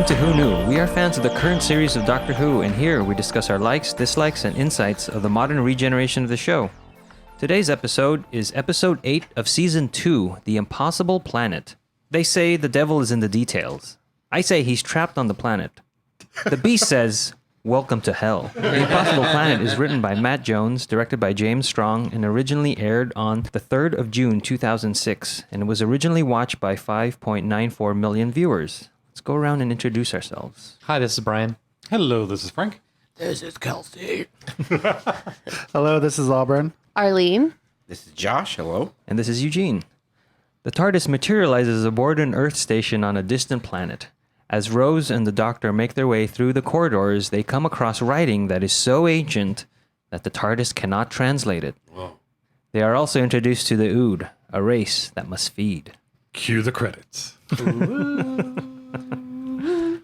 Welcome to Who Knew. We are fans of the current series of Doctor Who, and here we discuss our likes, dislikes, and insights of the modern regeneration of the show. Today's episode is episode 8 of season 2, The Impossible Planet. They say the devil is in the details. I say he's trapped on the planet. The Beast says, welcome to hell. The Impossible Planet is written by Matt Jones, directed by James Strong, and originally aired on the 3rd of June 2006, and it was originally watched by 5.94 million viewers. Let's go around and introduce ourselves. Hi, this is Brian. Hello, this is Frank. This is Kelsey. Hello, this is Auburn. Arlene. This is Josh. Hello. And this is Eugene. The TARDIS materializes aboard an Earth station on a distant planet. As Rose and the Doctor make their way through the corridors, they come across writing that is so ancient that the TARDIS cannot translate it. Whoa. They are also introduced to the Ood, a race that must feed. Cue the credits.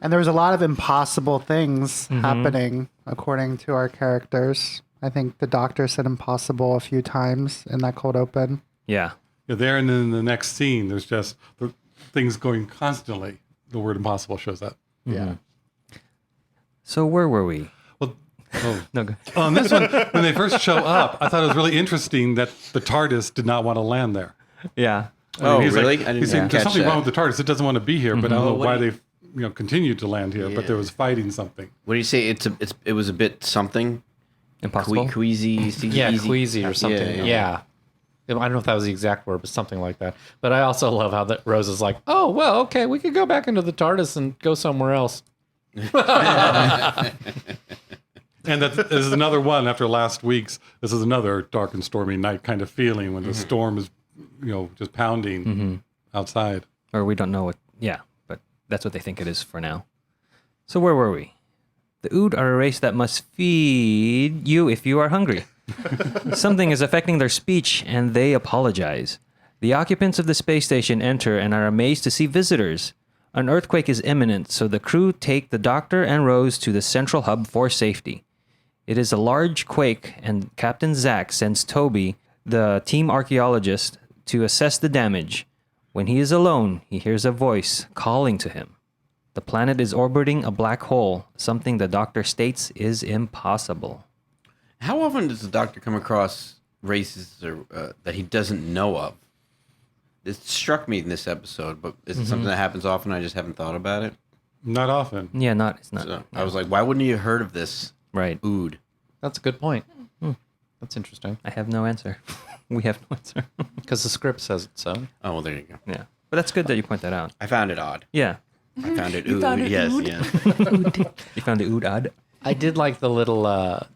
And there was a lot of impossible things happening according to our characters. I think the Doctor said impossible a few times in that cold open. Yeah. Yeah, there and then in the next scene, there's just the things going constantly. The word impossible shows up. Yeah. So where were we? Well, No, go. on this one, when they first show up, I thought it was really interesting that the TARDIS did not want to land there. Yeah. Oh, He's really? Like, I didn't he's saying, catch there's something that. wrong with the TARDIS. It doesn't want to be here, but I don't know Well, why what do they've continued to land here. But there was fighting something. What do you say? It was a bit something Impossible? queasy, Yeah, queasy or something. Yeah. I don't know if that was the exact word, but something like that. But I also love how that Rose is like, oh, well, okay, we could go back into the TARDIS and go somewhere else. And that this is another one after last week's. This is another dark and stormy night kind of feeling when the storm is, just pounding outside. Or we don't know what. Yeah, but that's what they think it is for now. So where were we? The Ood are a race that must feed you if you are hungry. Something is affecting their speech, and they apologize. The occupants of the space station enter and are amazed to see visitors. An earthquake is imminent, so the crew take the Doctor and Rose to the central hub for safety. It is a large quake, and Captain Zack sends Toby, the team archaeologist, to assess the damage. When he is alone, he hears a voice calling to him. The planet is orbiting a black hole, something the Doctor states is impossible. How often does the Doctor come across races that he doesn't know of? It struck me in this episode, but is it something that happens often? I just haven't thought about it. Not often. Yeah, it's not. So I was like, why wouldn't you have heard of this Right. Ood? That's a good point. That's interesting. I have no answer. We have no answer. Because the script says it so. Oh, well, there you go. Yeah. But that's good that you point that out. I found it odd. Yeah. I found it Ood. found it Yes, Ood? yes. You found the Ood odd? I did like the little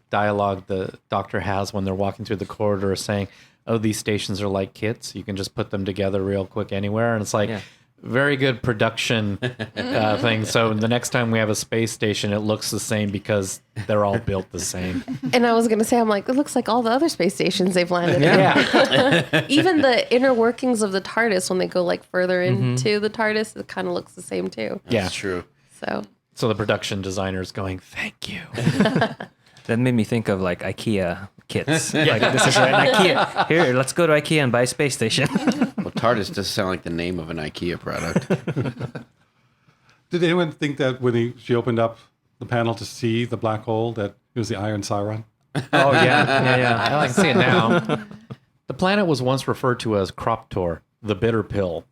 dialogue the Doctor has when they're walking through the corridor saying, oh, these stations are like kits. You can just put them together real quick anywhere. And it's like, very good production thing. So the next time we have a space station, it looks the same because they're all built the same. And I was going to say, I'm like, it looks like all the other space stations they've landed Yeah. Even the inner workings of the TARDIS, when they go like further into the TARDIS, it kind of looks the same too. Yeah. That's true. So the production designer's going, thank you. That made me think of like IKEA kits. Like this is an IKEA. Here, let's go to IKEA and buy a space station. Well, TARDIS does sound like the name of an IKEA product. Did anyone think that when she opened up the panel to see the black hole, that it was the Iron Siren? Oh, yeah. I can see it now. The planet was once referred to as Croptor, the bitter pill.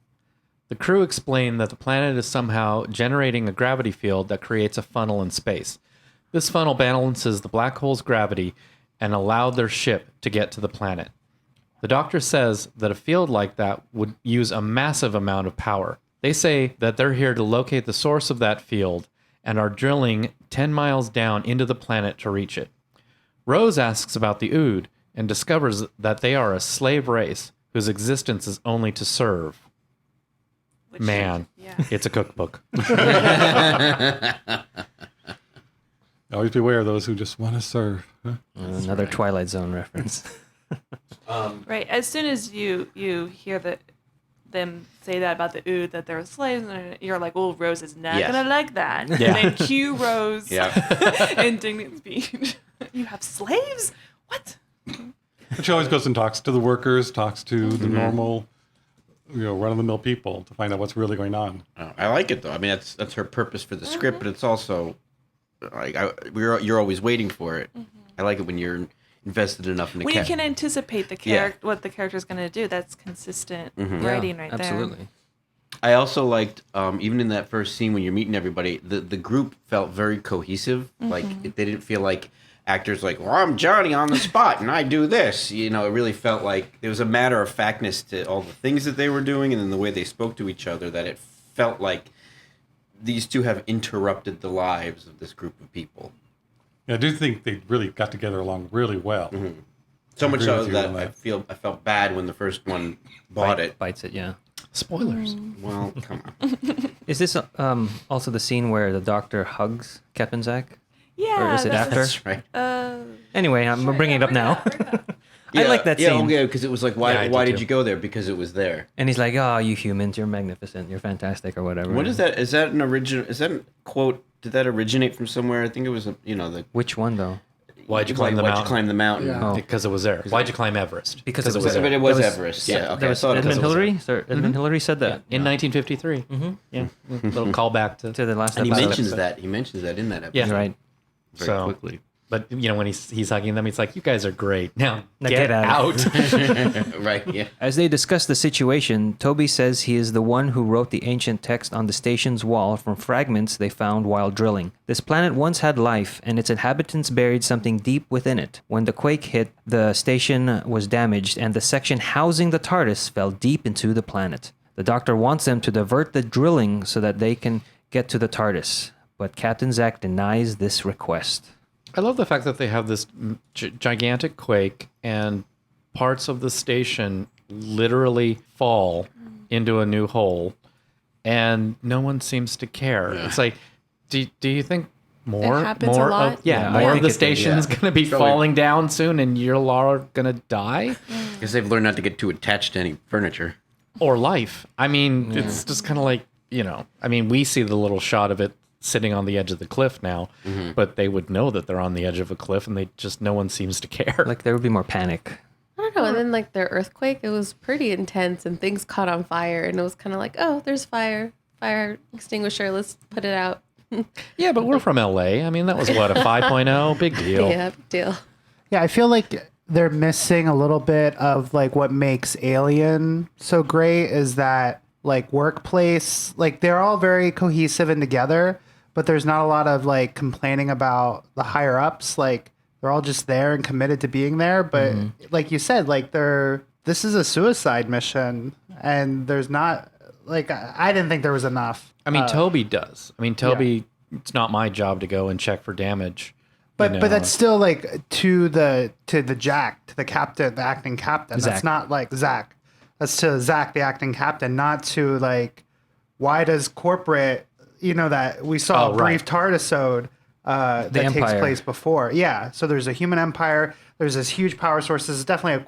The crew explained that the planet is somehow generating a gravity field that creates a funnel in space. This funnel balances the black hole's gravity and allowed their ship to get to the planet. The Doctor says that a field like that would use a massive amount of power. They say that they're here to locate the source of that field and are drilling 10 miles down into the planet to reach it. Rose asks about the Ood and discovers that they are a slave race whose existence is only to serve. Man, it's a cookbook. Always beware of those who just want to serve. Huh? Another Twilight Zone reference. Right. As soon as you hear them say that about the Ood, that they're slaves, and you're like, "Oh, Rose is not gonna like that." Yeah. And then cue Rose indignant speech. You have slaves? What? But she always goes and talks to the workers, talks to the normal run-of-the-mill people to find out what's really going on. I like it though. I mean, that's her purpose for the script, but it's also like you're always waiting for it. I like it when you're invested enough in the When you character. can anticipate what the character's going to do, that's consistent writing right there. Absolutely. I also liked, even in that first scene when you're meeting everybody, the group felt very cohesive. Like they didn't feel like actors like, well, I'm Johnny on the spot and I do this. It really felt like there was a matter of factness to all the things that they were doing, and then the way they spoke to each other, that it felt like these two have interrupted the lives of this group of people. Yeah, I do think they really got together along really well. So much agree so with you that on that. I felt bad when the first one bought it. Bites it, yeah. Spoilers. Well, come on. Is this also the scene where the doctor hugs Captain Zach? Yeah. Or is it after? That's right. Anyway, I'm bringing it up now. I like that scene. Yeah, because it was like, why Yeah, I did did too. you go there? Because it was there. And he's like, "Oh, you humans, you're magnificent, you're fantastic," or whatever. What is that? Is that an original? Is that a quote? Did that originate from somewhere? I think it was, the. Which one though? Why'd you climb the Why'd mountain? you climb the mountain? Yeah. Oh. Because it was there. Why'd you climb Everest? Because it was But there. it was That Everest. Yeah, okay. That I was thought it Edmund was Hillary. Sir, Edmund Hillary said that In 1953. Yeah. Little callback to to the last And he episode. mentions that. He mentions that in that episode. Yeah. You're right. Very So- quickly. But when he's hugging them, he's like, "You guys are great. Now Get get out." out." Right, yeah. As they discuss the situation, Toby says he is the one who wrote the ancient text on the station's wall from fragments they found while drilling. This planet once had life, and its inhabitants buried something deep within it. When the quake hit, the station was damaged, and the section housing the TARDIS fell deep into the planet. The Doctor wants them to divert the drilling so that they can get to the TARDIS, but Captain Zach denies this request. I love the fact that they have this gigantic quake and parts of the station literally fall into a new hole, and no one seems to care. It's like, do you think more happens a more lot. of Yeah, I more of think the it did, station's yeah. going to be Probably. falling down soon, and you're all going to die? Because they've learned not to get too attached to any furniture. Or life. I mean, it's just kind of like, I mean, we see the little shot of it sitting on the edge of the cliff now, but they would know that they're on the edge of a cliff, and no one seems to care. Like, there would be more panic. I don't know. And then like their earthquake, it was pretty intense and things caught on fire and it was kind of like, oh, there's fire extinguisher. Let's put it out. Yeah, but we're from LA. I mean, that was what, a 5.0? Big deal. Yeah, big deal. Yeah, I feel like they're missing a little bit of like what makes Alien so great is that like workplace, like they're all very cohesive and together, but there's not a lot of like complaining about the higher ups. Like they're all just there and committed to being there. But like you said, like this is a suicide mission and there's not like, I didn't think there was enough. I mean, Toby does. I mean, Toby, it's not my job to go and check for damage. But that's still like to the captain, the acting captain. Zach. That's not like Zach. That's to Zach, the acting captain, not to like why does corporate, that we saw Oh, a right. brief TARDISode that takes Empire. place before. Yeah. So there's a human empire. There's this huge power source. This is definitely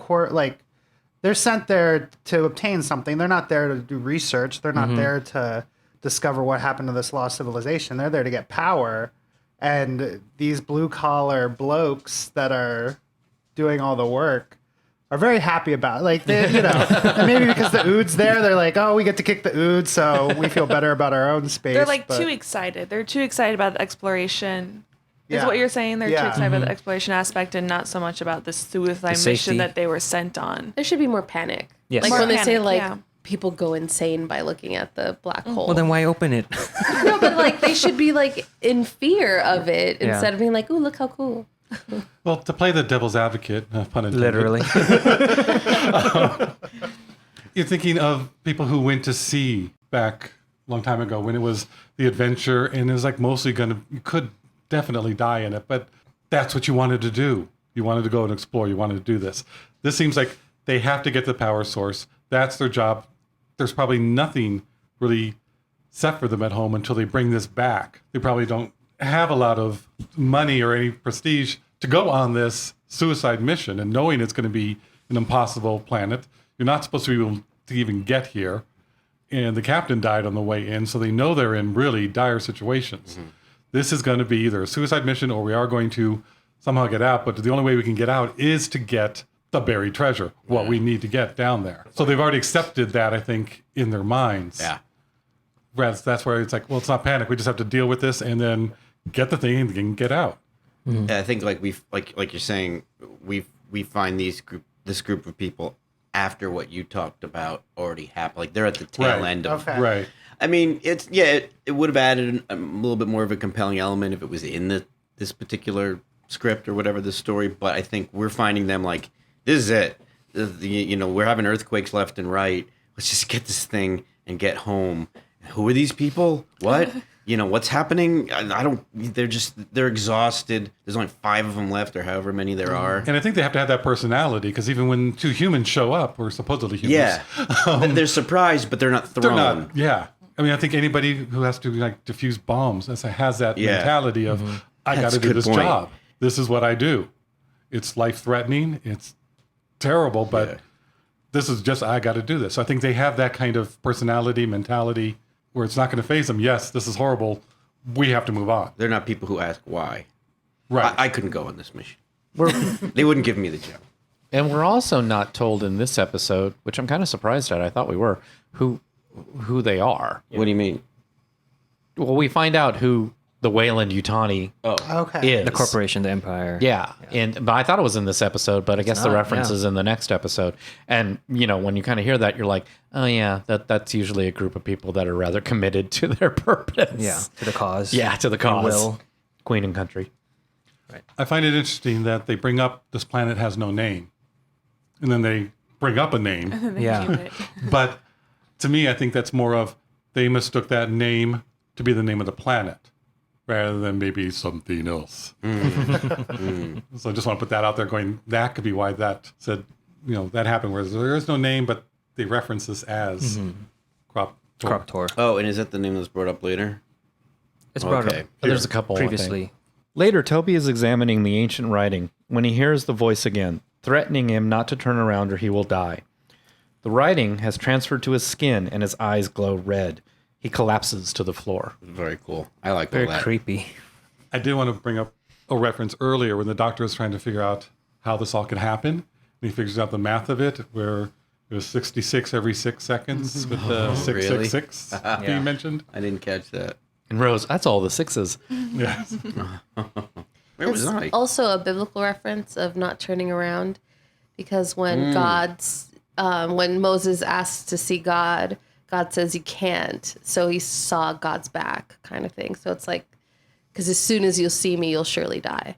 they're sent there to obtain something. They're not there to do research. They're not there to discover what happened to this lost civilization. They're there to get power. And these blue collar blokes that are doing all the work are very happy about it. Like, they, and maybe because the Ood's there, they're like, oh, we get to kick the Ood, so we feel better about our own space. They're like but- too excited. They're too excited about the exploration. Is Yeah. what you're saying? They're too Yeah. excited about the exploration aspect and not so much about the suicide safety. mission that they were sent on. There should be more panic. Yes. Like More when they say panic, like yeah. people go insane by looking at the black hole. Well, then why open it? No, but like they should be like in fear of it Yeah. instead of being like, ooh, look how cool. Well, to play the devil's advocate, pun intended. Literally. You're thinking of people who went to sea back a long time ago when it was the adventure and it was like mostly you could definitely die in it, but that's what you wanted to do. You wanted to go and explore. You wanted to do this. This seems like they have to get the power source. That's their job. There's probably nothing really set for them at home until they bring this back. They probably don't have a lot of money or any prestige to go on this suicide mission, and knowing it's going to be an impossible planet. You're not supposed to be able to even get here. And the captain died on the way in, so they know they're in really dire situations. This is going to be either a suicide mission or we are going to somehow get out, but the only way we can get out is to get the buried treasure, what we need to get down there. So they've already accepted that, I think, in their minds. Yeah. Whereas that's where it's like, well, it's not panic. We just have to deal with this and then get the thing and get out. And I think like like you're saying, we find this group of people after what you talked about already happened. Like they're at the tail end of. Okay. Right. I mean, it would have added a little bit more of a compelling element if it was in this particular script or whatever the story. But I think we're finding them like, this is it. We're having earthquakes left and right. Let's just get this thing and get home. Who are these people? What? What's happening? They're exhausted. There's only 5 of them left or however many there are. And I think they have to have that personality because even when 2 humans show up, or supposedly humans. Yeah. They're surprised, but they're not thrown. They're not. Yeah. I mean, I think anybody who has to like defuse bombs has that mentality of, I got That's to a do good this point. job. This is what I do. It's life threatening. It's terrible, but this is just, I got to do this. So I think they have that kind of personality, mentality where it's not going to phase them. Yes, this is horrible. We have to move on. They're not people who ask why. Right. I couldn't go on this mission. They wouldn't give me the job. And we're also not told in this episode, which I'm kind of surprised at. I thought we were, who they are. What do you mean? Well, we find out who the Wayland Yutani Okay. is. The corporation, the empire. Yeah. But I thought it was in this episode, but I guess the not, reference yeah. is in the next episode. And, when you kind of hear that, you're like, oh, yeah, that's usually a group of people that are rather committed to their purpose. Yeah, to the cause. Yeah, to the cause. Will. Queen and country. I find it interesting that they bring up this planet has no name. And then they bring up a name. Yeah. But to me, I think that's more of they mistook that name to be the name of the planet rather than maybe something else. So I just want to put that out there going, that could be why that said, that happened, whereas there is no name, but they reference this as crop Crop-Tor. Oh, and is that the name that's brought up later? It's brought Okay. up There's a couple I think. previously. Later, Toby is examining the ancient writing when he hears the voice again, threatening him not to turn around or he will die. The writing has transferred to his skin and his eyes glow red. He collapses to the floor. Very cool. I like all Very that. creepy. I did want to bring up a reference earlier when the doctor is trying to figure out how this all could happen. And he figures out the math of it, where it was 66 every 6 seconds with the 666 being mentioned. I didn't catch that. And Rose, that's all the 6s. Yeah. Where was I? Also a biblical reference of not turning around, because when when Moses asks to see God, God says you can't. So he saw God's back, kind of thing. So it's like, because as soon as you'll see me, you'll surely die.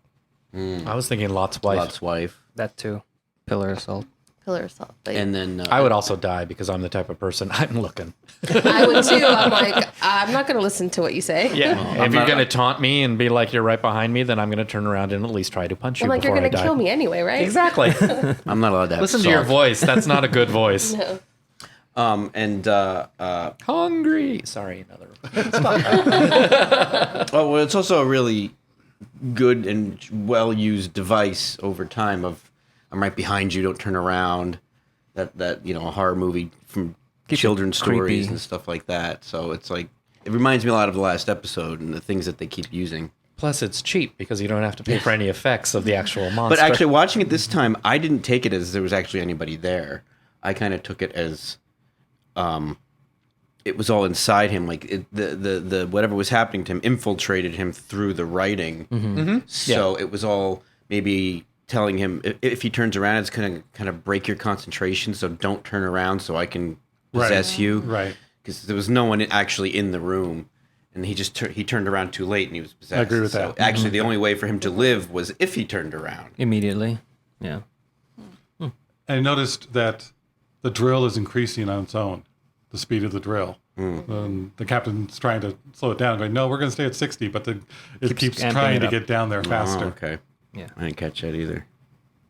I was thinking Lot's wife. Lot's wife. That too. Pillar of salt. Pillar of salt. But And then I would also die because I'm the type of person I'm looking. I would too. I'm like, I'm not going to listen to what you say. Yeah. If you're going to taunt me and be like, you're right behind me, then I'm going to turn around and at least try to punch you I'm like, you're before I going to die. kill me anyway, right? Exactly. I'm not allowed to have Listen to your salt. voice. That's not a good voice. No. Hungry. Sorry, another. Oh, well, it's also a really good and well used device over time of I'm right behind you, don't turn around. That a horror movie from Keep it children's stories creepy. and stuff like that. So it's like it reminds me a lot of the last episode and the things that they keep using. Plus, it's cheap because you don't have to pay for any effects of the actual monster. But actually, watching it this time, I didn't take it as there was actually anybody there. I kind of took it as, it was all inside him. Like the whatever was happening to him infiltrated him through the writing. So it was all maybe telling him if he turns around, it's going to kind of break your concentration. So don't turn around, so I can possess you. Right. Because there was no one actually in the room. And he just he turned around too late and he was possessed. I agree with So that. actually, the only way for him to live was if he turned around. Immediately. Yeah. I noticed that the drill is increasing on its own, the speed of the drill. The captain's trying to slow it down, going, no, we're going to stay at 60, but it keeps amping trying it to up. get down there faster. Oh, okay. Yeah. I didn't catch that either.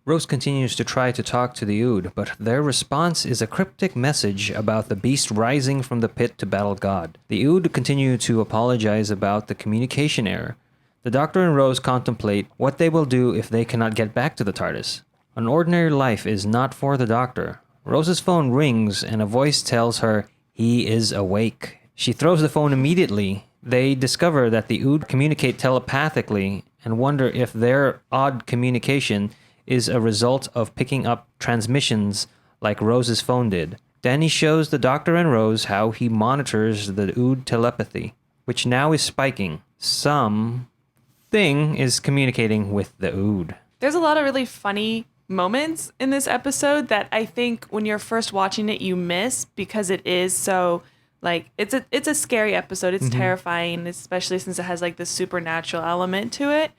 Rose continues to try to talk to the Ood, but their response is a cryptic message about the beast rising from the pit to battle God. The Ood continue to apologize about the communication error. The Doctor and Rose contemplate what they will do if they cannot get back to the TARDIS. An ordinary life is not for the Doctor. Rose's phone rings and a voice tells her he is awake. She throws the phone immediately. They discover that the Ood communicate telepathically and wonder if their odd communication is a result of picking up transmissions like Rose's phone did. Then he shows the Doctor and Rose how he monitors the Ood telepathy, which now is spiking. Some thing is communicating with the Ood. There's a lot of really funny moments in this episode that I think when you're first watching it you miss because it is so like it's a scary episode. It's terrifying, especially since it has like this supernatural element to it.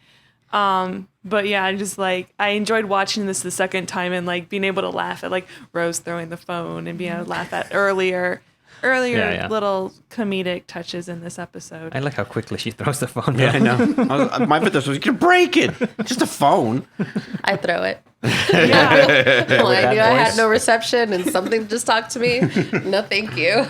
But yeah, I enjoyed watching this the second time and like being able to laugh at like Rose throwing the phone and being able to laugh at earlier little comedic touches in this episode. I like how quickly she throws the phone. Yeah, I know. My fifth was, you can break it. Just a phone. I throw it. Yeah. Well, I that knew I had voice. no reception and something just talked to me. No, thank you.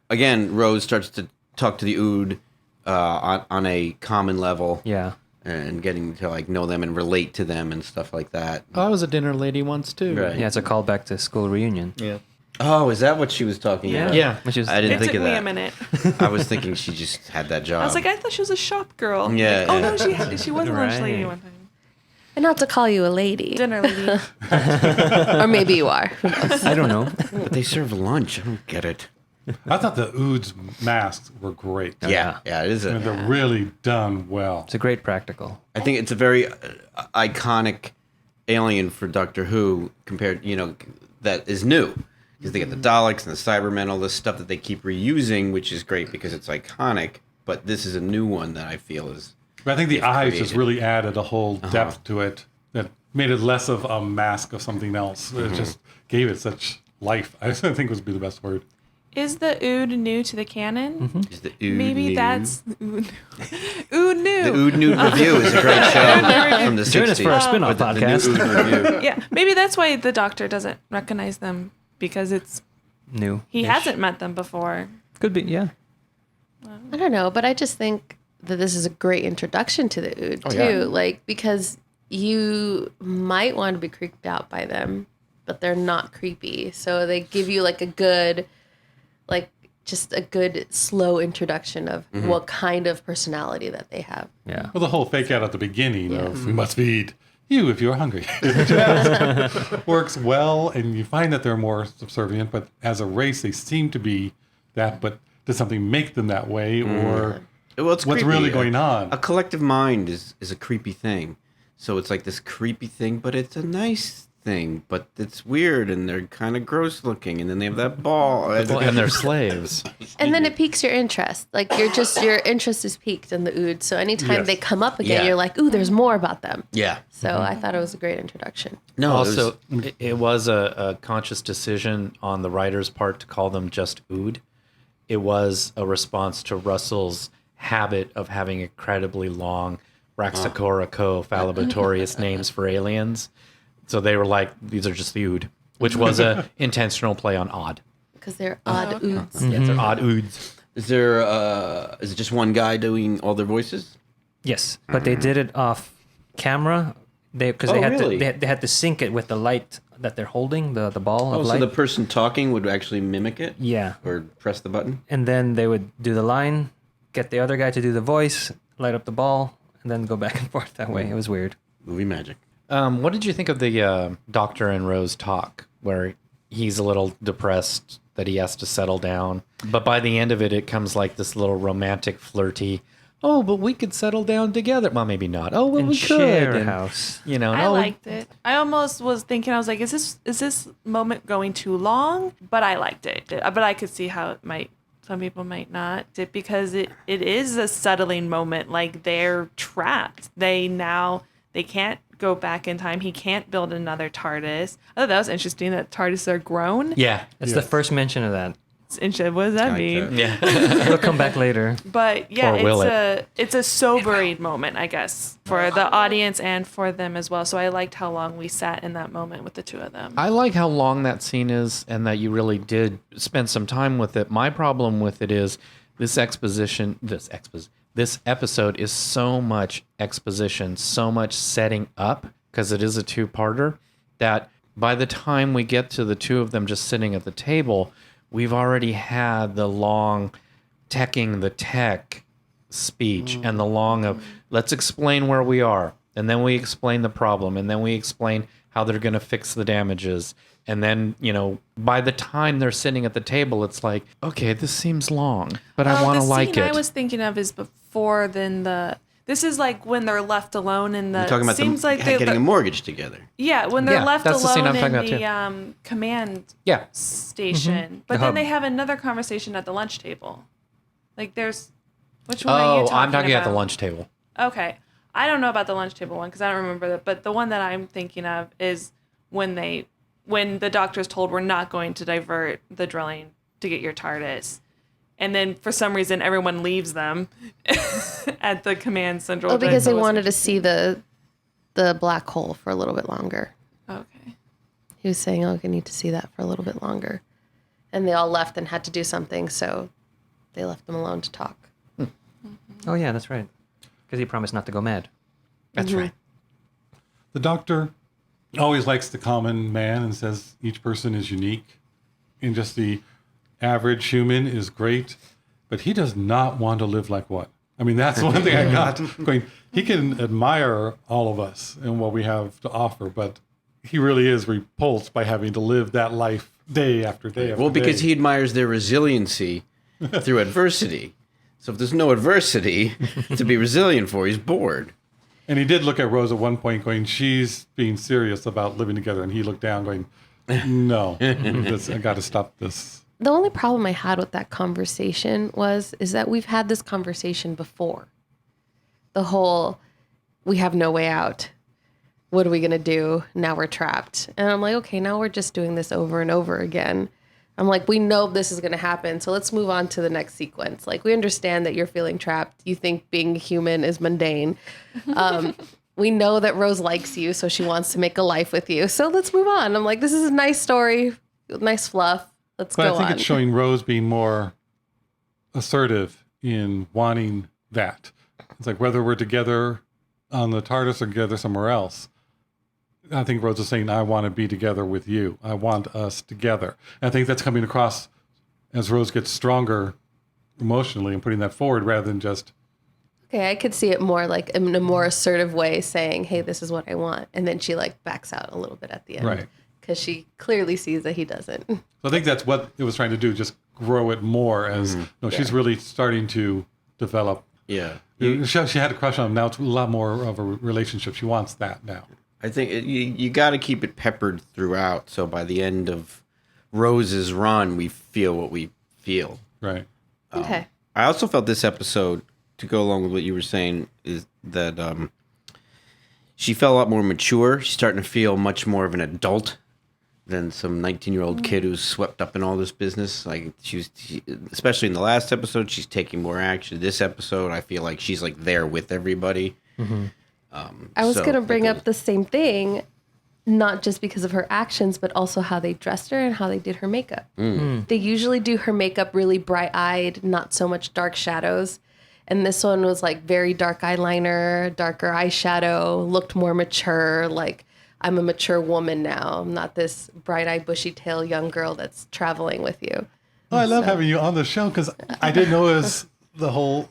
Again, Rose starts to talk to the Ood on a common level. Yeah. And getting to like know them and relate to them and stuff like that. I was a dinner lady once too. Right. Yeah, it's a callback to school reunion. Yeah. Oh, is that what she was talking about? Yeah. Which is I didn't It think took of me that. a minute. I was thinking she just had that job. I was like, I thought she was a shop girl. Yeah, Oh yeah. no, she was a lunch lady Right. one time. And not to call you a lady. Dinner lady. Or maybe you are. Who knows? I don't know. but they serve lunch. I don't get it. I thought the Ood's masks were great. Yeah, it is. I mean, they're really done well. It's a great practical. I think it's a very iconic alien for Doctor Who compared, that is new. Because they get the Daleks and the Cybermen, all this stuff that they keep reusing, which is great because it's iconic. But this is a new one that I feel is... But I think the They've eyes just created. really added a whole depth to it that made it less of a mask of something else. It just gave it such life. I think would be the best word. Is the Ood new to the canon? Is the Ood Maybe new. that's Ood new. The Ood Nude Review is a great show from the 60s. Join us for our spin-off The new podcast. Ood Review. Yeah, maybe that's why the Doctor doesn't recognize them because New. he hasn't met them before. Could be, yeah. I don't know, but I just think that this is a great introduction to the Ood, too. yeah. Like, because you might want to be creeped out by them, but they're not creepy. So they give you, like, a good, just a good slow introduction of what kind of personality that they have. Yeah. Well, the whole fake out at the beginning of we must feed you if you're hungry just works well, and you find that they're more subservient, but as a race they seem to be that, but does something make them that way, or Well, it's what's creepy. really going on? A collective mind is a creepy thing. So it's like this creepy thing, but it's a nice thing, but it's weird, and they're kind of gross looking, and then they have that ball. Well, and they're slaves. And then it piques your interest. Like, your interest is piqued in the Ood. So anytime Yes. they come up again, Yeah. you're like, ooh, there's more about them. Yeah. So I thought it was a great introduction. No, Also, it was a conscious decision on the writer's part to call them just Ood. It was a response to Russell's habit of having incredibly long Raxacorico names for alions. So they were like, these are just the Ood, which was a intentional play on odd. Because they're odd Oods. Yeah, they're odd Oods. is it just one guy doing all their voices? Yes, but they did it off camera. Because Oh, they had really? to they had to sync it with the light that they're holding, the ball Oh, of so light. the person talking would actually mimic it? Yeah. Or press the button? And then they would do the line, get the other guy to do the voice, light up the ball, and then go back and forth that way. It was weird. Movie magic. What did you think of the Doctor and Rose talk, where he's a little depressed that he has to settle down, but by the end of it, it comes like this little romantic, flirty. Oh, but we could settle down together. Well, maybe not. Oh, well, And we share could. a house. You know, I no, liked it. I almost was thinking, I was like, is this moment going too long? But I liked it. But I could see how it might, some people might not, because it is a settling moment. Like, they're trapped. They can't go back in time. He can't build another TARDIS. I thought that was interesting that TARDIS are grown. Yeah. That's the first mention of that. It's interesting. What does that like mean? that. Yeah. It'll come back later. But yeah, Or will it's a sobering moment, I guess, for the audience and for them as well. So I liked how long we sat in that moment with the two of them. I like how long that scene is and that you really did spend some time with it. My problem with it is this episode is so much exposition, so much setting up, because it is a two-parter, that by the time we get to the two of them just sitting at the table, we've already had the long teching the tech speech and the long of, let's explain where we are. And then we explain the problem. And then we explain how they're going to fix the damages. And then, by the time they're sitting at the table, it's like, okay, this seems long, but I want to like it. The scene I was thinking of is before this is like when they're left alone in the. You're talking about seems like getting a mortgage together. Yeah, when they're left that's the scene alone I'm in talking the about, command Yeah. station. But The then hub. they have another conversation at the lunch table. Like there's, which one are you talking I'm talking about? at the lunch table. Okay. I don't know about the lunch table one because I don't remember that. But the one that I'm thinking of is when the doctor's told we're not going to divert the drilling to get your TARDIS. And then for some reason, everyone leaves them at the command central. Oh, because they wanted to see the black hole for a little bit longer. Okay. He was saying, "Oh, I need to see that for a little bit longer," and they all left and had to do something, so they left them alone to talk. Oh yeah, that's right. Because he promised not to go mad. That's right. The doctor always likes the common man and says each person is unique. And just the average human is great, but he does not want to live like what? I mean, that's one thing I got going. He can admire all of us and what we have to offer, but he really is repulsed by having to live that life day after day after Well, because day. he admires their resiliency through adversity. So if there's no adversity to be resilient for, he's bored. And he did look at Rose at one point going, she's being serious about living together. And he looked down going, no, I got to stop this. The only problem I had with that conversation is that we've had this conversation before. The whole, we have no way out. What are we going to do? Now we're trapped. And I'm like, okay, now we're just doing this over and over again. I'm like, we know this is going to happen. So let's move on to the next sequence. Like, we understand that you're feeling trapped. You think being human is mundane. We know that Rose likes you, so she wants to make a life with you. So let's move on. I'm like, this is a nice story, nice fluff. Let's But go I think on. it's showing Rose being more assertive in wanting that. It's like whether we're together on the TARDIS or together somewhere else. I think Rose is saying, I want to be together with you. I want us together. And I think that's coming across as Rose gets stronger emotionally and putting that forward rather than just, Okay, I could see it more like in a more assertive way saying, hey, this is what I want. And then she like backs out a little bit at the end. Right. Because she clearly sees that he doesn't. So I think that's what it was trying to do, just grow it more as, no, she's really starting to develop. Yeah. She had a crush on him. Now it's a lot more of a relationship. She wants that now. I think you got to keep it peppered throughout. So by the end of Rose's run, we feel what we feel. Right. Okay. I also felt this episode, to go along with what you were saying, is that she felt a lot more mature. She's starting to feel much more of an adult than some 19-year-old kid who's swept up in all this business. Like especially in the last episode, she's taking more action. This episode, I feel like she's like there with everybody. Mm-hmm. I was going to bring up the same thing, not just because of her actions, but also how they dressed her and how they did her makeup. They usually do her makeup really bright-eyed, not so much dark shadows. And this one was like very dark eyeliner, darker eyeshadow, looked more mature, like I'm a mature woman now. I'm not this bright-eyed, bushy-tailed young girl that's traveling with you. Oh, I love having you on the show because I didn't notice the whole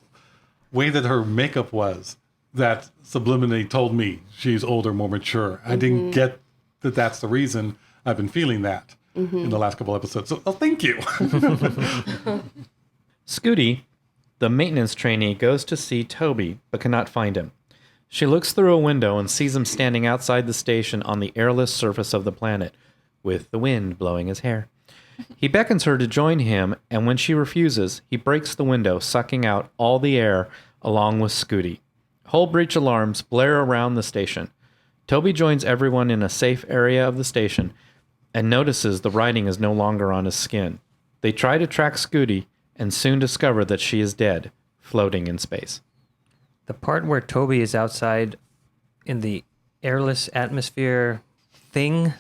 way that her makeup was. That subliminally told me she's older, more mature. I didn't get that that's the reason I've been feeling that in the last couple episodes. So, thank you. Scooty, the maintenance trainee, goes to see Toby, but cannot find him. She looks through a window and sees him standing outside the station on the airless surface of the planet, with the wind blowing his hair. He beckons her to join him, and when she refuses, he breaks the window, sucking out all the air along with Scooty. Hull breach alarms blare around the station. Toby joins everyone in a safe area of the station and notices the writing is no longer on his skin. They try to track Scooty and soon discover that she is dead, floating in space. The part where Toby is outside in the airless atmosphere thing,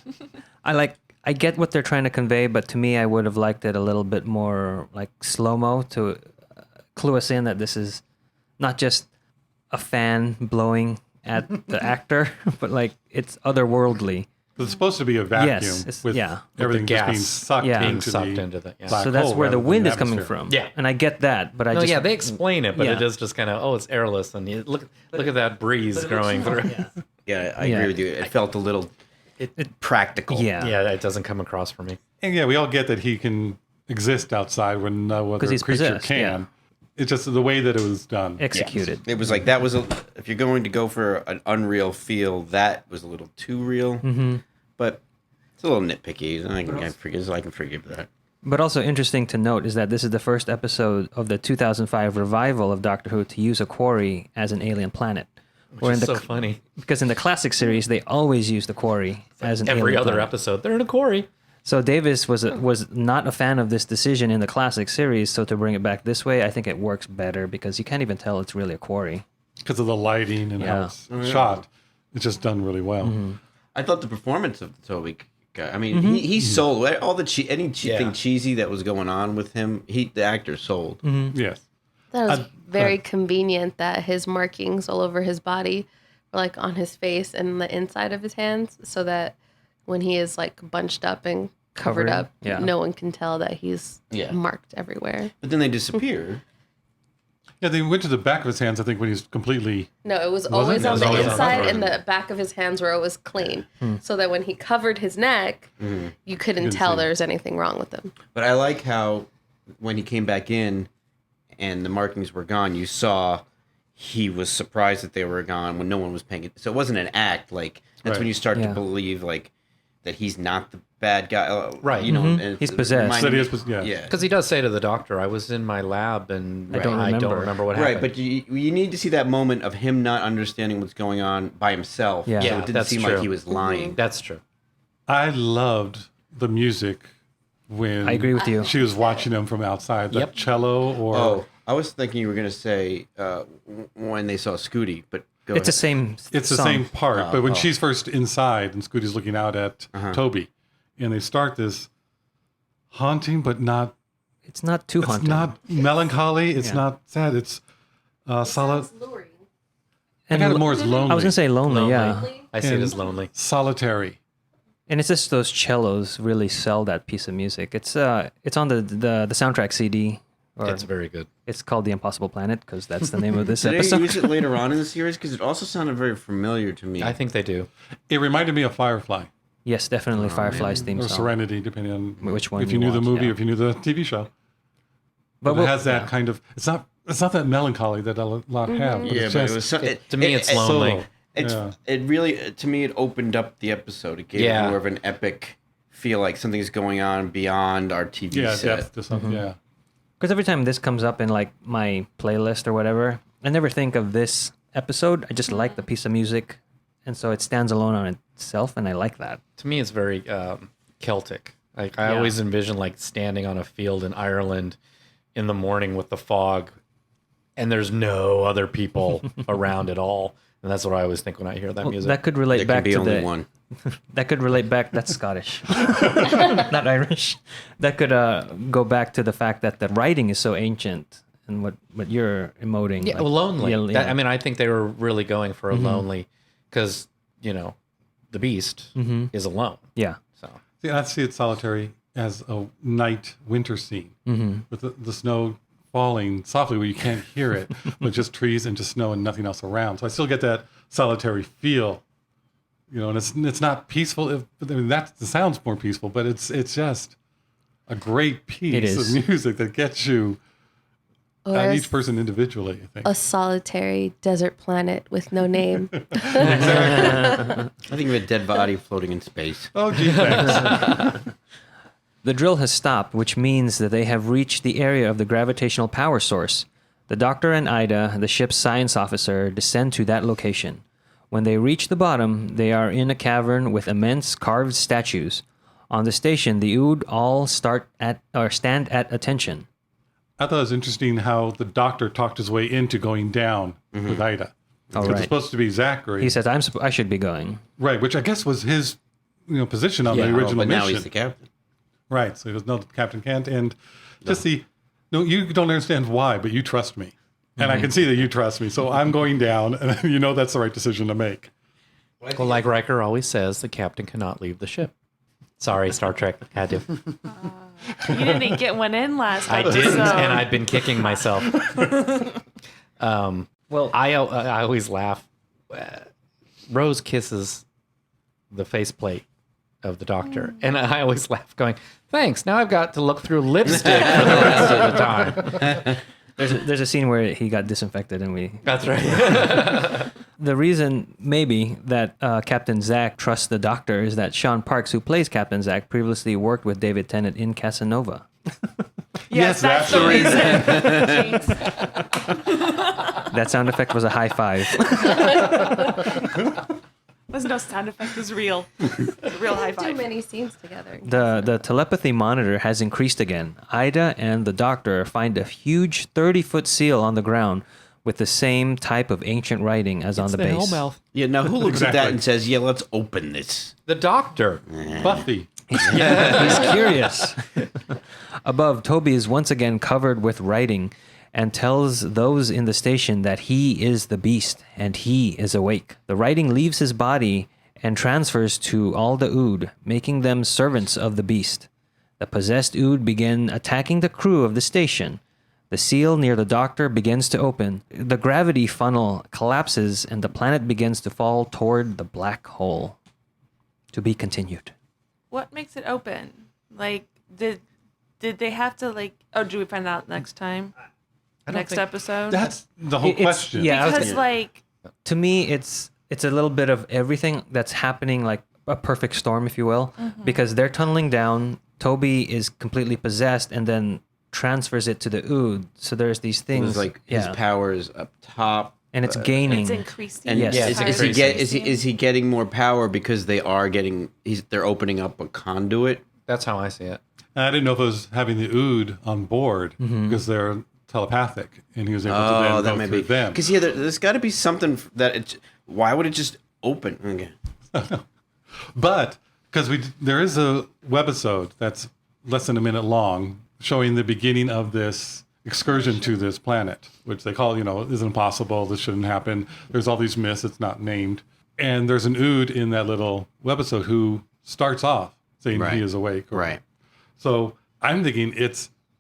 I get what they're trying to convey, but to me, I would have liked it a little bit more like slow-mo to clue us in that this is not just a fan blowing at the actor, but like it's otherworldly. But it's supposed to be a vacuum it's- with yeah. everything With the just being gas sucked Yeah. being into sucked the into the black So that's hole where the rather than wind is coming atmosphere. from. Yeah. And I get that, but I No, just yeah, they explain it, but Yeah. it is just kind of it's airless, and you look at that breeze growing through. Yeah, I Yeah. agree with you. It felt a little practical. yeah. Yeah, it doesn't come across for me. And yeah, we all get that he can exist outside when no other he's creature possessed, can. yeah. It's just the way that it was done. Executed. It was like that was if you're going to go for an unreal feel, that was a little too real. Mm-hmm. But it's a little nitpicky. I can forgive that. But also interesting to note is that this is the first episode of the 2005 revival of Doctor Who to use a quarry as an alien planet. Which is so funny. Because in the classic series, they always use the quarry as an Every alien other planet. episode, they're in a quarry. So Davis was not a fan of this decision in the classic series. So to bring it back this way, I think it works better because you can't even tell it's really a quarry. Because of the lighting and how it's shot. It's just done really well. Mm-hmm. I thought the performance of Toby guy. I mean, he sold all the anything cheesy that was going on with him. The actor sold. Yes. That was very convenient that his markings all over his body were like on his face and the inside of his hands, so that when he is like bunched up and covered Covered, up, yeah. no one can tell that he's marked everywhere. But then they disappear. Yeah, they went to the back of his hands, I think, when he's completely... No, it was always it? on It was the always on inside, the and the back of his hands were always clean, so that when he covered his neck, you couldn't tell see. there was anything wrong with him. But I like how when he came back in and the markings were gone, you saw he was surprised that they were gone when no one was paying it. So it wasn't an act. Like that's when you start to believe like that he's not the bad guy. Right. You know, and He's it possessed. reminded That he me- is pos- yeah. Yeah. Because he does say to the doctor, I was in my lab and I don't remember. what happened. Right, but you need to see that moment of him not understanding what's going on by himself. Yeah. So Yeah, it didn't that's seem true. like he was lying. That's true. I loved the music when I agree with you. she was watching him from outside. The Yep. cello or... Oh, I was thinking you were going to say when they saw Scooty, but go It's the ahead. same. It's the song. same part, but when oh. she's first inside and Scooty's looking out at Toby, and they start this haunting, but not... It's not too It's haunting. not melancholy. It's Yeah. not sad. It's solid. I And got it more as lonely. I was gonna say lonely, Lonely. yeah. I see it And- as lonely. solitary. And it's just those cellos really sell that piece of music. It's on the soundtrack CD. Or It's very good. it's called The Impossible Planet because that's the name of this Did they episode. use it later on in the series? Because it also sounded very familiar to me. I think they do. It reminded me of Firefly Yes, definitely Firefly's theme or song. Serenity, depending on Which one if you you knew the watch, movie yeah. or if you knew the TV show. But But it has that kind of. It's not that melancholy that a lot have. But yeah, it's but just it was so, To me, it's lonely. solo. It's Yeah. it really to me it opened up the episode. It gave Yeah. it more of an epic feel, like something's going on beyond our TV Yeah, set. depth to something. Yeah. Because every time this comes up in like my playlist or whatever, I never think of this episode. I just like the piece of music, and so it stands alone on itself, and I like that. To me, it's very Celtic. Like I Yeah. always envision like standing on a field in Ireland in the morning with the fog, and there's no other people around at all. And that's what I always think when I hear that music. That could relate There back can be to only the one. That could relate back. That's Scottish, not Irish. That could go back to the fact that the writing is so ancient, and what you're emoting. Yeah, like- lonely. Yeah, That, I mean, I think they were really going for a lonely, because the beast is alone. yeah. So See, I see it solitary as a night winter scene with the snow falling softly where you can't hear it, but just trees and just snow and nothing else around. So I still get that solitary feel, and it's not peaceful. I mean, that sounds more peaceful, but it's just a great piece is. of music that gets you Or at a, each person individually, I think. a solitary desert planet with no name. I think of a dead body floating in space. Oh, gee, thanks. The drill has stopped, which means that they have reached the area of the gravitational power source. The doctor and Ida, the ship's science officer, descend to that location. When they reach the bottom, they are in a cavern with immense carved statues. On the station, the Ood all stand at attention. I thought it was interesting how the doctor talked his way into going down with Ida. Oh, It's right. supposed to be Zachary. He says, I should be going. Right, which I guess was his position on the Oh, original but mission. now he's the captain. Right, so he goes, no, the captain can't. And just no, you don't understand why, but you trust me. And I can see that you trust me. So I'm going down, and that's the right decision to make. Well, like Riker always says, the captain cannot leave the ship. Sorry, Star Trek. Had to. You didn't get one in last I episode. didn't, and I've been kicking myself. Well, I always laugh. Rose kisses the faceplate of the Doctor, and I always laugh, going, "Thanks. Now I've got to look through lipstick for the rest of the time." there's a scene where he got disinfected, and we. That's right. The reason maybe that Captain Zach trusts the Doctor is that Sean Parks, who plays Captain Zach, previously worked with David Tennant in Casanova. Yes, that's the reason. Jinx. That sound effect was a high five. There's no sound effect. It was real. It's a real high Too five. many scenes together. The telepathy monitor has increased again. Ida and the Doctor find a huge 30-foot seal on the ground with the same type of ancient writing as on the base. Yeah, now who looks at that Exactly. and says, yeah, let's open this? The Doctor. Buffy. He's curious. Above, Toby is once again covered with writing and tells those in the station that he is the beast and he is awake. The writing leaves his body and transfers to all the Ood, making them servants of the beast. The possessed Ood begin attacking the crew of the station. The seal near the Doctor begins to open. The gravity funnel collapses and the planet begins to fall toward the black hole. To be continued. What makes it open? Like, did they have to like? Oh, do we find out next time? Next episode? That's the whole It's- question. yeah, I was Because like, To me, it's a little bit of everything that's happening, like a perfect storm, if you will, because they're tunneling down. Toby is completely possessed and then transfers it to the Ood. So there's these It things was like his powers up top. and it's gaining. it's increasing. And Yes. Yeah, is, it's is he increasing. is he getting more power because they're opening up a conduit? That's how I see it. I didn't know if it was having the Ood on board because they're telepathic and he was able to then that go may through be. them. Because there's got to be something that it. Why would it just open? Okay. But because there is a webisode that's less than a minute long showing the beginning of this excursion to this planet, which they call, is impossible. This shouldn't happen. There's all these myths. It's not named. And there's an Ood in that little webisode who starts off saying Right. he is awake. Right. So I'm thinking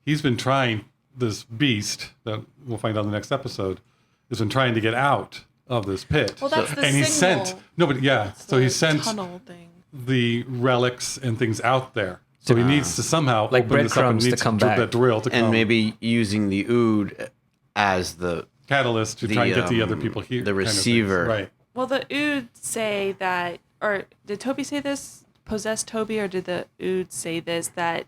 he's been trying, this beast that we'll find out in the next episode, has been trying to get out of this pit. Well, that's the and he signal. sent, so he The sent tunnel thing. the relics and things out there. So he needs to somehow Like open this up and breadcrumbs to needs come to back. that drill to And come. maybe using the Ood as the catalyst to try and get the other people here. the kind of things. receiver. Right. Well, the Ood say that, or did Toby say this? Possessed Toby, or did the Ood say this, that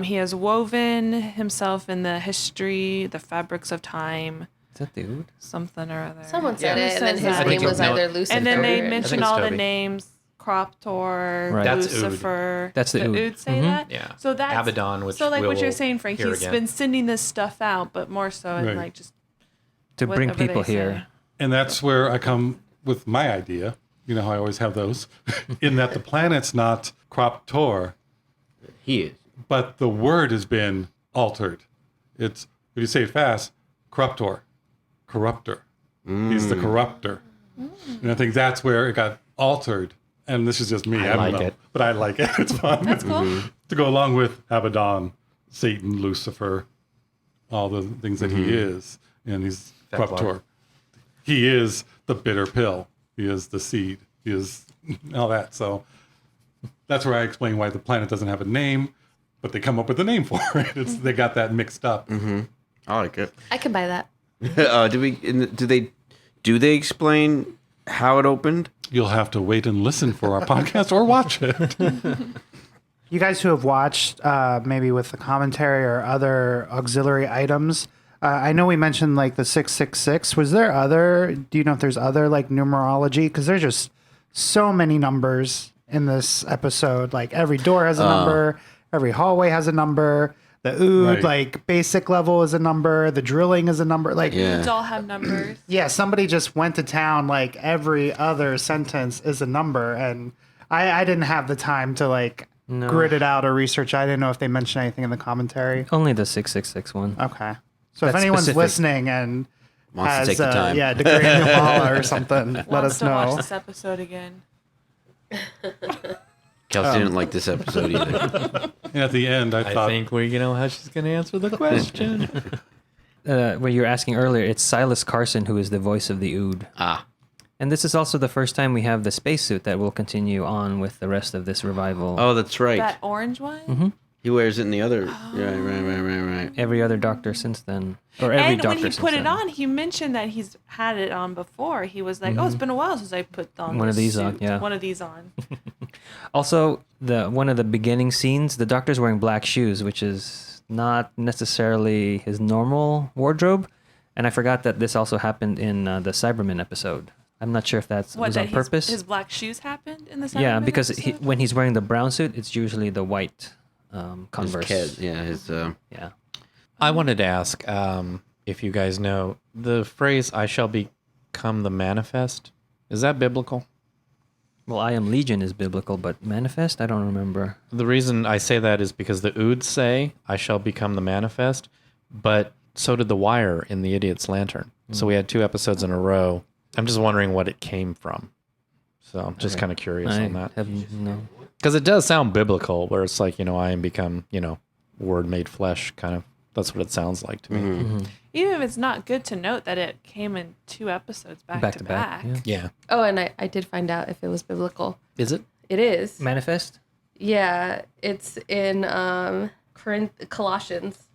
he has woven himself in the history, the fabrics of time, Is that the Ood? something or other. Someone said Yeah. it, and then Who his says that? name was No, either Lucifer. And then they or- mentioned it's all the Toby. names: Croptor, Right. That's Ood. Lucifer. That's the Ood. Ood say that. Yeah. So that's Abaddon, which so like what we'll you're saying, Frank. hear He's again. been sending this stuff out, but more so in Right. like just To bring whatever people they here. say. And that's where I come with my idea. You know how I always have those. In that the planet's not Croptor, He is. but the word has been altered. It's, if you say it fast, Corruptor, corruptor. He's the corruptor. And I think that's where it got altered. And this is just me. I don't like know. it. But I like it. It's fun. That's cool. To go along with Abaddon, Satan, Lucifer, all the things that he is. And he's Fetlock. Corruptor. He is the bitter pill. He is the seed. He is all that. So that's where I explain why the planet doesn't have a name, but they come up with a name for it. They got that mixed up. I like it. I can buy that. Do they explain how it opened? You'll have to wait and listen for our podcast or watch it. You guys who have watched, maybe with the commentary or other auxiliary items, I know we mentioned like the 666. Do you know if there's other like numerology? Because there's just so many numbers in this episode. Like every door has a number, every hallway has a number. The Ood, Right. like basic level is a number. The drilling is a number. Like, Yeah. Oods all have numbers. yeah, somebody just went to town. Like every other sentence is a number, and I didn't have the time to like grit it out or research. I didn't know if they mentioned anything in the commentary. Only the 666 one. Okay, so if That's anyone's specific. listening and Wants to has take the time. degree in Kamala or something, let Wants us to watch know. this episode again. Kelsey didn't like this episode either. And at the end, I I thought, think we know how she's going to answer the question. Where you were asking earlier, it's Silas Carson who is the voice of the Ood. Ah, And this is also the first time we have the spacesuit that will continue on with the rest of this revival. oh, that's right. That orange one? He wears it in the other. Right. Every other doctor since then. Or every And doctor when he since put it then. on, he mentioned that he's had it on before. He was like, "Oh, it's been a while since I put on One of this these on, suit. yeah. One of these on." Also, one of the beginning scenes, the doctor's wearing black shoes, which is not necessarily his normal wardrobe. And I forgot that this also happened in the Cybermen episode. I'm not sure if that was on purpose. His black shoes happened in the Yeah, Cybermen because episode? when he's wearing the brown suit, it's usually the white His Converse. kid, yeah, his. Yeah. I wanted to ask if you guys know the phrase "I shall become the manifest." Is that biblical? Well, I Am Legion is biblical, but manifest, I don't remember. The reason I say that is because the Oods say, "I shall become the manifest," but so did the Wire in The Idiot's Lantern. So we had 2 episodes in a row. I'm just wondering what it came from. So I'm just kind of curious I on that. have no. Because it does sound biblical, where it's like, I am become, word made flesh, kind of. That's what it sounds like to me. Even if it's not good to note that it came in 2 episodes back to back. Yeah. Yeah. Oh, and I did find out if it was biblical. Is it? It is. Manifest? Yeah, it's in Corinthians,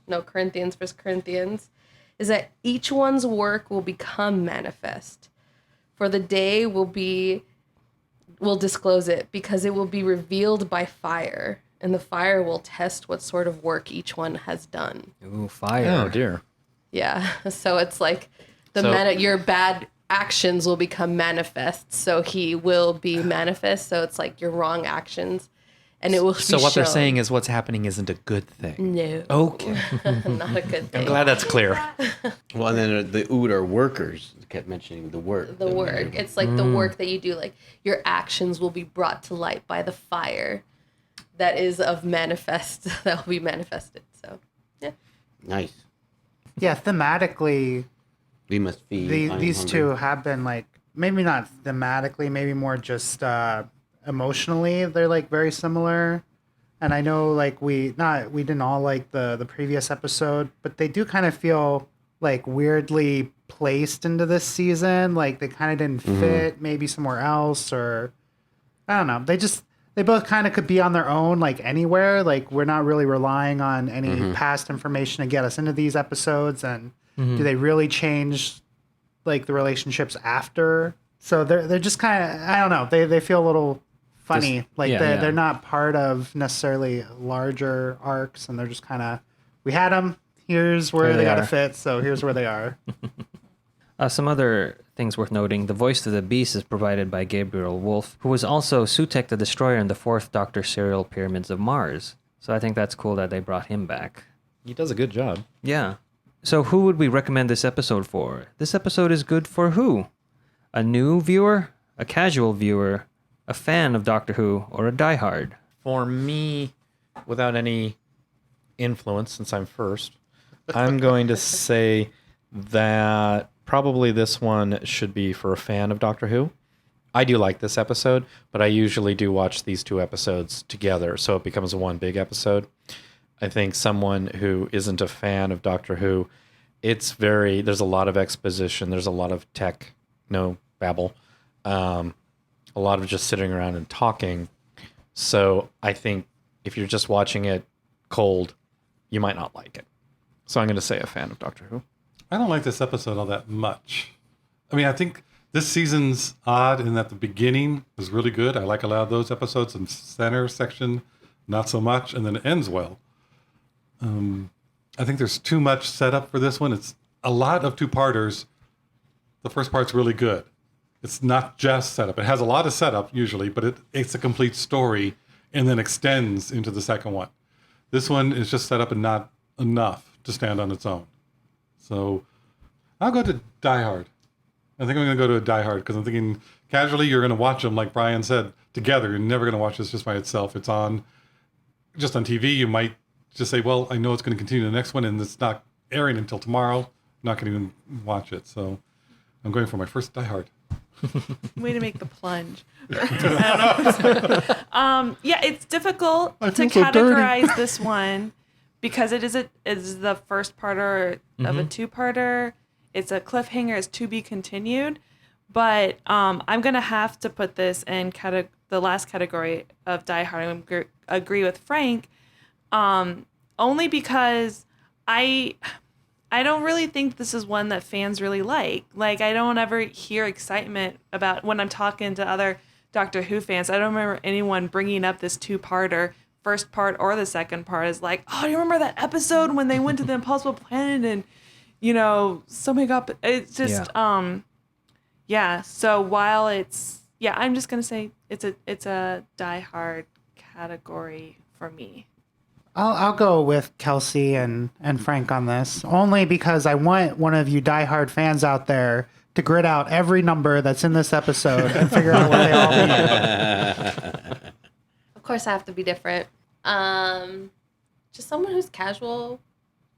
First Corinthians, is that each one's work will become manifest. For the day will disclose it, because it will be revealed by fire, and the fire will test what sort of work each one has done. Ooh, fire. Oh, dear. Yeah, so it's like your bad actions will become manifest, so he will be manifest. So it's like your wrong actions, and it will. So be what they're shown. saying is what's happening isn't a good thing. No, Okay. not a good thing. I'm glad that's clear. Well, and then the Ood are workers. They kept mentioning the work. The work. It's like the work that you do. Like your actions will be brought to light by the fire that is of manifest that will be manifested. So yeah. Nice. Yeah, thematically, We must feed. I am these hungry. two have been like, maybe not thematically, maybe more just emotionally, they're like very similar. And I know like we didn't all like the previous episode, but they do kind of feel like weirdly placed into this season. Like they kind of didn't fit maybe somewhere else, or I don't know. They both kind of could be on their own, like anywhere. Like we're not really relying on any past information to get us into these episodes. And do they really change like the relationships after? So they're just kind of, I don't know. They feel a little funny. They're not part of necessarily larger arcs, and they're just kind of, we had them. Here's where Here they they got to are. fit. So here's where they are. Some other things worth noting. The voice of the beast is provided by Gabriel Wolf, who was also Sutek the Destroyer in the 4th Doctor serial Pyramids of Mars. So I think that's cool that they brought him back. He does a good job. Yeah. So who would we recommend this episode for? This episode is good for who? A new viewer? A casual viewer? A fan of Doctor Who? Or a diehard? For me, without any influence, since I'm first, I'm going to say that probably this one should be for a fan of Doctor Who. I do like this episode, but I usually do watch these 2 episodes together, so it becomes one big episode. I think someone who isn't a fan of Doctor Who, there's a lot of exposition, there's a lot of babble, a lot of just sitting around and talking. So I think if you're just watching it cold, you might not like it. So I'm going to say a fan of Doctor Who. I don't like this episode all that much. I mean, I think this season's odd in that the beginning was really good. I like a lot of those episodes, and center section, not so much, and then it ends well. I think there's too much setup for this one. It's a lot of 2-parters. The first part's really good. It's not just setup. It has a lot of setup usually, but it's a complete story and then extends into the second one. This one is just set up and not enough to stand on its own. So I'll go to Die Hard. I think I'm going to go to a Die Hard because I'm thinking casually you're going to watch them, like Brian said, together. You're never going to watch this just by itself. It's on just on TV. You might just say, well, I know it's going to continue the next one and it's not airing until tomorrow. not going to even watch it. So I'm going for my first Die Hard. Way to make the plunge. I don't know. Yeah, it's difficult to feel so dirty. categorize this one because it is the first parter of a two-parter. It's a cliffhanger. It's to be continued. But I'm going to have to put this in the last category of Die Hard. I'm going to agree with Frank, only because I don't really think this is one that fans really like. Like, I don't ever hear excitement about when I'm talking to other Doctor Who fans. I don't remember anyone bringing up this two-parter, first part or the second part, is like, oh, you remember that episode when they went to the Impossible Planet and, you know, something got... It's just, yeah. So while I'm just going to say it's a Die Hard category for me. I'll go with Kelsey and Frank on this, only because I want one of you diehard fans out there to grid out every number that's in this episode and figure out what they all mean. Of course, I have to be different. Just someone who's casual,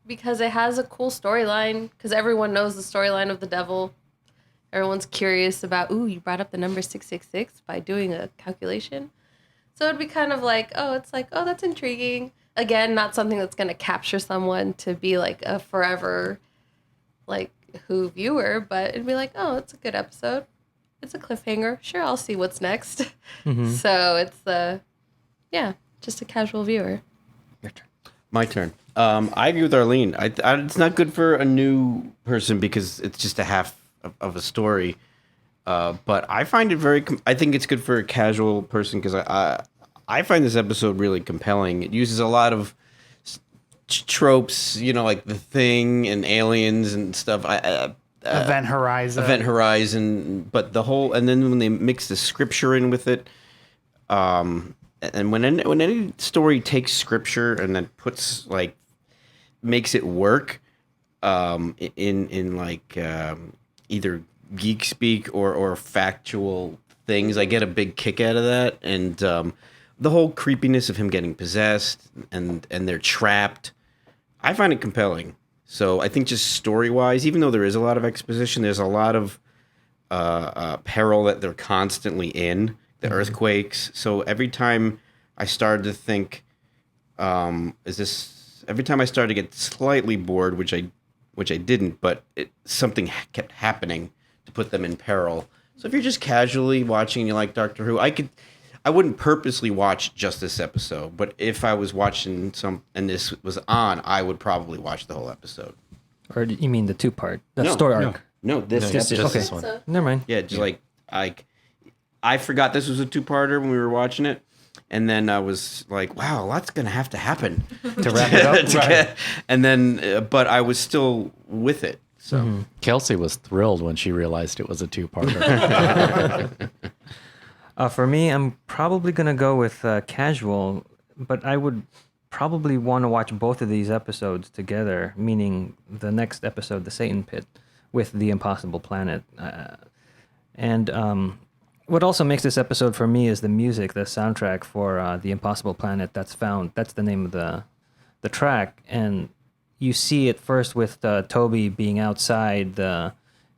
because it has a cool storyline, because everyone knows the storyline of the devil. Everyone's curious about, ooh, you brought up the number 666 by doing a calculation. So it'd be kind of like, oh, that's intriguing. Again, not something that's going to capture someone to be like a forever, like, Who viewer, but it'd be like, oh, it's a good episode. It's a cliffhanger. Sure, I'll see what's next. So it's just a casual viewer. Your turn. My turn. I agree with Arlene. It's not good for a new person because it's just a half of a story. But I find it I think it's good for a casual person because I find this episode really compelling. It uses a lot of tropes, you know, like The Thing and aliens and stuff. Event Horizon. But and then when they mix the scripture in with it, and when any story takes scripture and then makes it work, in either geek speak or factual things, I get a big kick out of that. And the whole creepiness of him getting possessed and they're trapped, I find it compelling. So I think just story-wise, even though there is a lot of exposition, there's a lot of peril that they're constantly in, the earthquakes. So every time I started to think, every time I started to get slightly bored, which I didn't, but something kept happening to put them in peril. So if you're just casually watching and you like Doctor Who, I wouldn't purposely watch just this episode, but if I was watching and this was on, I would probably watch the whole episode. Or you mean the two-part, the No, story arc? No, this just episode. this one. Never mind. Yeah, just I forgot this was a two-parter when we were watching it, and then I was like, wow, a lot's gonna have to happen To wrap it up. and then, but I was still with it. So Kelsey was thrilled when she realized it was a two-parter. For me, I'm probably going to go with casual, but I would probably want to watch both of these episodes together, meaning the next episode, The Satan Pit, with The Impossible Planet. And what also makes this episode for me is the music, the soundtrack for The Impossible Planet. That's the name of the track. And you see it first with Toby being outside the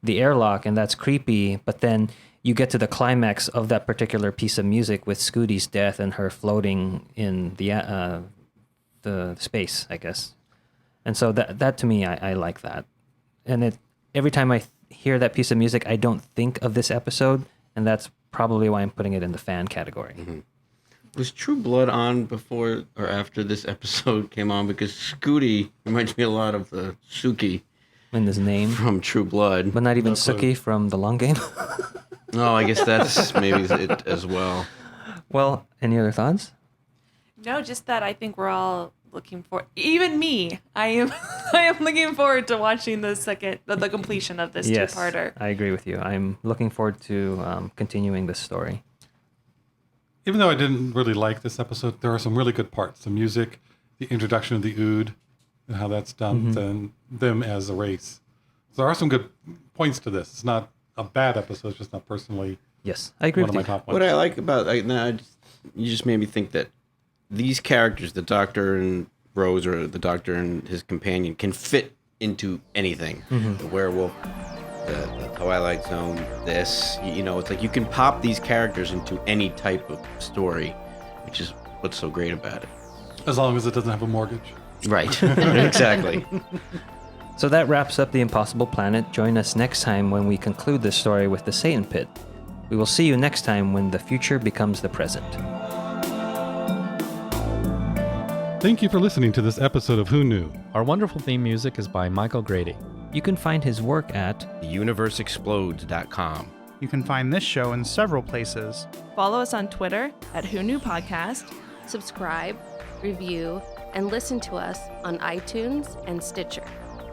airlock, and that's creepy, but then you get to the climax of that particular piece of music with Scooty's death and her floating in the space, I guess. And so that to me, I like that. And every time I hear that piece of music, I don't think of this episode, and that's probably why I'm putting it in the fan category. was True Blood on before or after this episode came on? Because Scooty reminds me a lot of the Suki In his name. from True Blood. But not even Suki from the long game. Oh, I guess that's maybe it as well. Well, any other thoughts? No, just that I think we're all looking for, even me, I am looking forward to watching the completion of this Yes, two-parter. I agree with you. I'm looking forward to continuing this story. Even though I didn't really like this episode, there are some really good parts. The music, the introduction of the Ood, and how that's done, and them as a race. So there are some good points to this. It's not a bad episode, it's just not personally Yes, I agree one with of my you. top ones. What I like about you just made me think that these characters, the Doctor and Rose, or the Doctor and his companion, can fit into anything. The werewolf, the Twilight Zone, this, it's like you can pop these characters into any type of story, which is what's so great about it. As long as it doesn't have a mortgage. Right. Exactly. So that wraps up The Impossible Planet. Join us next time when we conclude this story with the Satan Pit. We will see you next time when the future becomes the present. Thank you for listening to this episode of Who Knew? Our wonderful theme music is by Michael Grady. You can find his work at theuniverseexplodes.com. You can find this show in several places. Follow us on Twitter at Who Knew Podcast. Subscribe, review, and listen to us on iTunes and Stitcher.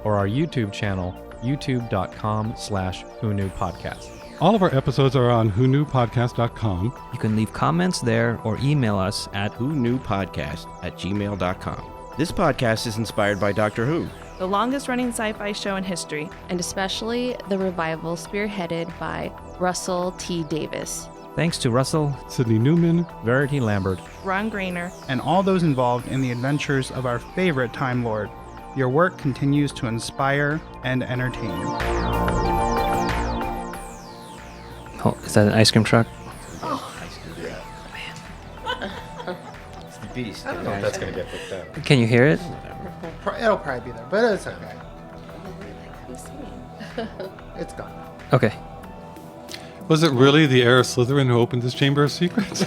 Or our YouTube channel, youtube.com/Who Knew Podcast. All of our episodes are on whoknewpodcast.com. You can leave comments there or email us at whoknewpodcast@gmail.com. This podcast is inspired by Doctor Who. The longest running sci-fi show in history. And especially the revival spearheaded by Russell T. Davis. Thanks to Russell, Sydney Newman, Verity Lambert, Ron Grainer. And all those involved in the adventures of our favorite Time Lord. Your work continues to inspire and entertain. Oh, is that an ice cream truck? It's the beast. I don't know if that's going to get picked up. Can you hear it? It'll probably be there, but it's okay. It's gone. Okay. Was it really the heir of Slytherin who opened this Chamber of Secrets?